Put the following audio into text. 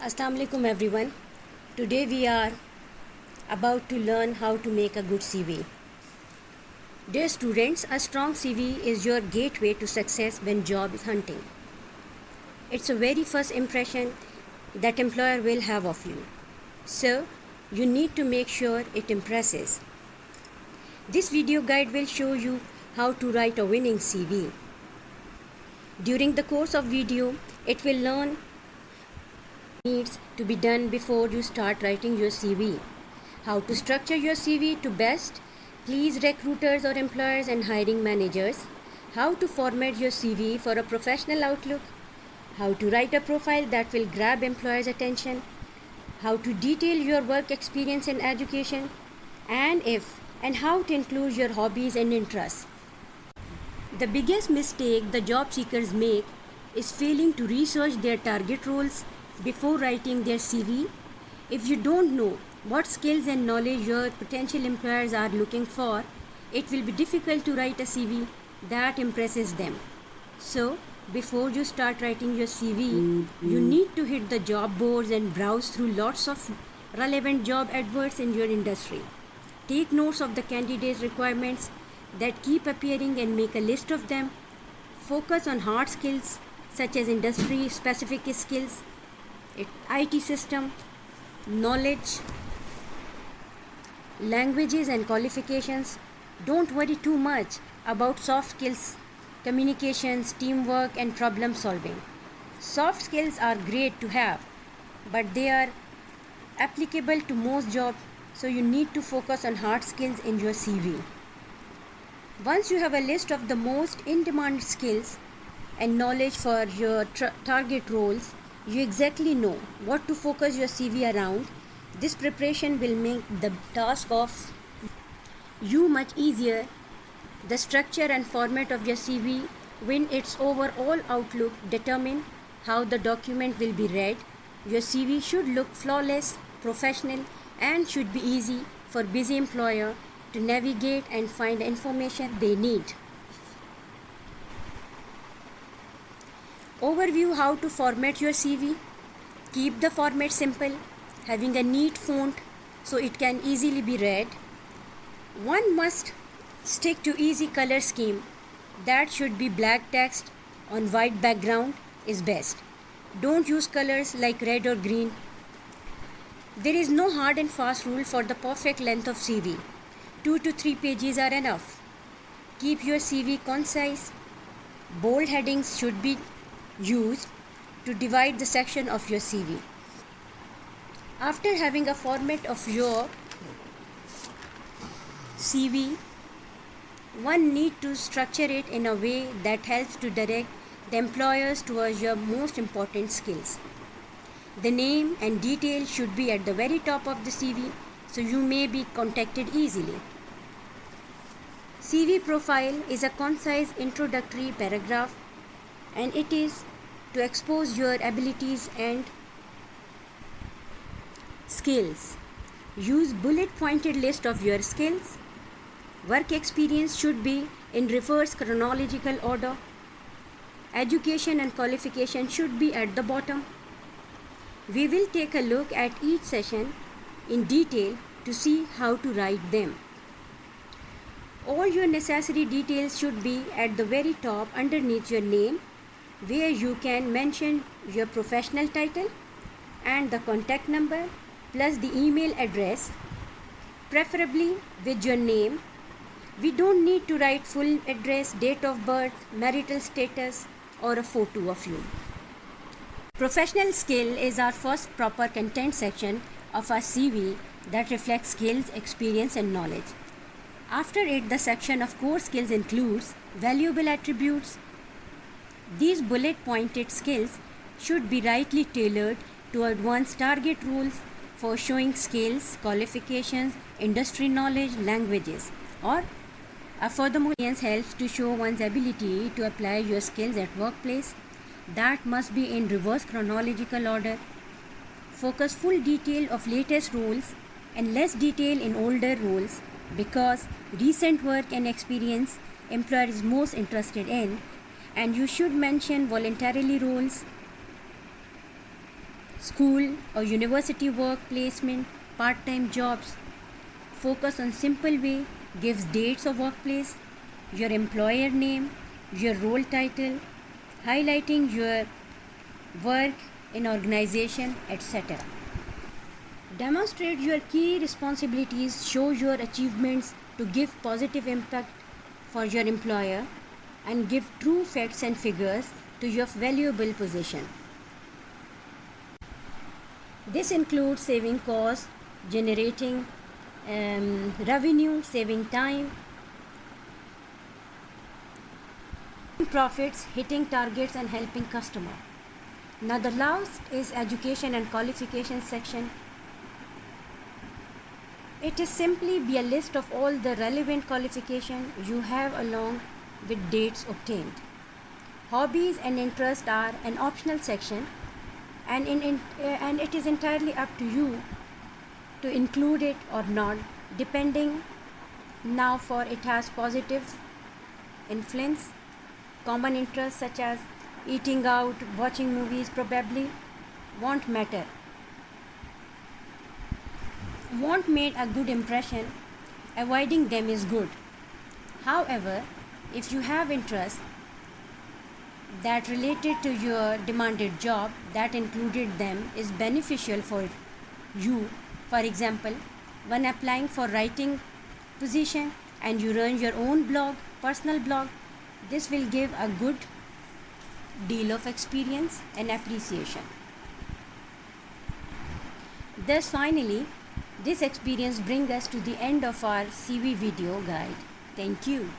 Assalamu alaikum everyone. Today we are about to learn how to make a good CV. Dear students, a strong CV is your gateway to success when job hunting. It's the very first impression that employer will have of you. So, you need to make sure it impresses. This video guide will show you how to write a winning CV. During the course of video, it will learn needs to be done before you start writing your CV. How to structure your CV to best please recruiters or employers and hiring managers. How to format your CV for a professional outlook. How to write a profile that will grab employers' attention. How to detail your work experience and education. And how to include your hobbies and interests. The biggest mistake the job seekers make is failing to research their target roles before writing their CV. If you don't know what skills and knowledge your potential employers are looking for, it will be difficult to write a CV that impresses them. So, before you start writing your CV, you need to hit the job boards and browse through lots of relevant job adverts in your industry. Take notes of the candidate's requirements that keep appearing and make a list of them. Focus on hard skills such as industry specific skills, IT system, knowledge, languages and qualifications. Don't worry too much about soft skills, communications, teamwork and problem solving. Soft skills are great to have, but they are applicable to most jobs, so you need to focus on hard skills in your CV. Once you have a list of the most in-demand skills and knowledge for your target roles, you exactly know what to focus your CV around. This preparation will make the task of you much easier. The structure and format of your CV, when its overall outlook determine how the document will be read. Your CV should look flawless, professional, and should be easy for busy employer to navigate and find the information they need. Overview: how to format your CV. Keep the format simple, having a neat font so it can easily be read. One must stick to easy color scheme. That should be black text on white background is best. Don't use colors like red or green. There is no hard and fast rule for the perfect length of CV. 2 to 3 pages are enough. Keep your CV concise. Bold headings should be used to divide the section of your CV. After having a format of your CV, one need to structure it in a way that helps to direct the employers towards your most important skills. The name and details should be at the very top of the CV, so you may be contacted easily. CV profile is a concise introductory paragraph, and it is to expose your abilities and skills. Use bullet pointed list of your skills. Work experience should be in reverse chronological order. Education and qualification should be at the bottom. We will take a look at each session in detail to see how to write them. All your necessary details should be at the very top underneath your name, where you can mention your professional title and the contact number plus the email address, preferably with your name. We don't need to write full address, date of birth, marital status, or a photo of you. Professional skill is our first proper content section of our CV that reflects skills, experience, and knowledge. After it, the section of core skills includes valuable attributes. These bullet pointed skills should be rightly tailored toward one's target roles for showing skills, qualifications, industry knowledge, languages, or furthermore, experience helps to show one's ability to apply your skills at workplace. That must be in reverse chronological order. Focus full detail of latest roles and less detail in older roles, because recent work and experience employer is most interested in, and you should mention voluntarily roles school or university work placement, part-time jobs. Focus on simple way, gives dates of workplace, your employer name, your role title, highlighting your work in organization, etc. Demonstrate your key responsibilities, show your achievements to give positive impact for your employer, and give true facts and figures to your valuable position. This includes saving costs, generating revenue, saving time, profits, hitting targets, and helping customer. Now the last is education and qualification section. It is simply be a list of all the relevant qualification you have along with dates obtained. Hobbies and interests are an optional section, and it is entirely up to you to include it or not, depending. Now for it has positive influence. Common interests such as eating out, watching movies probably won't matter. Won't make a good impression. Avoiding them is good. However, if you have interests that related to your demanded job that included them is beneficial for you. For example, when applying for writing position and you run your own blog, personal blog, this will give a good deal of experience and appreciation. Thus finally, this experience brings us to the end of our CV video guide. Thank you.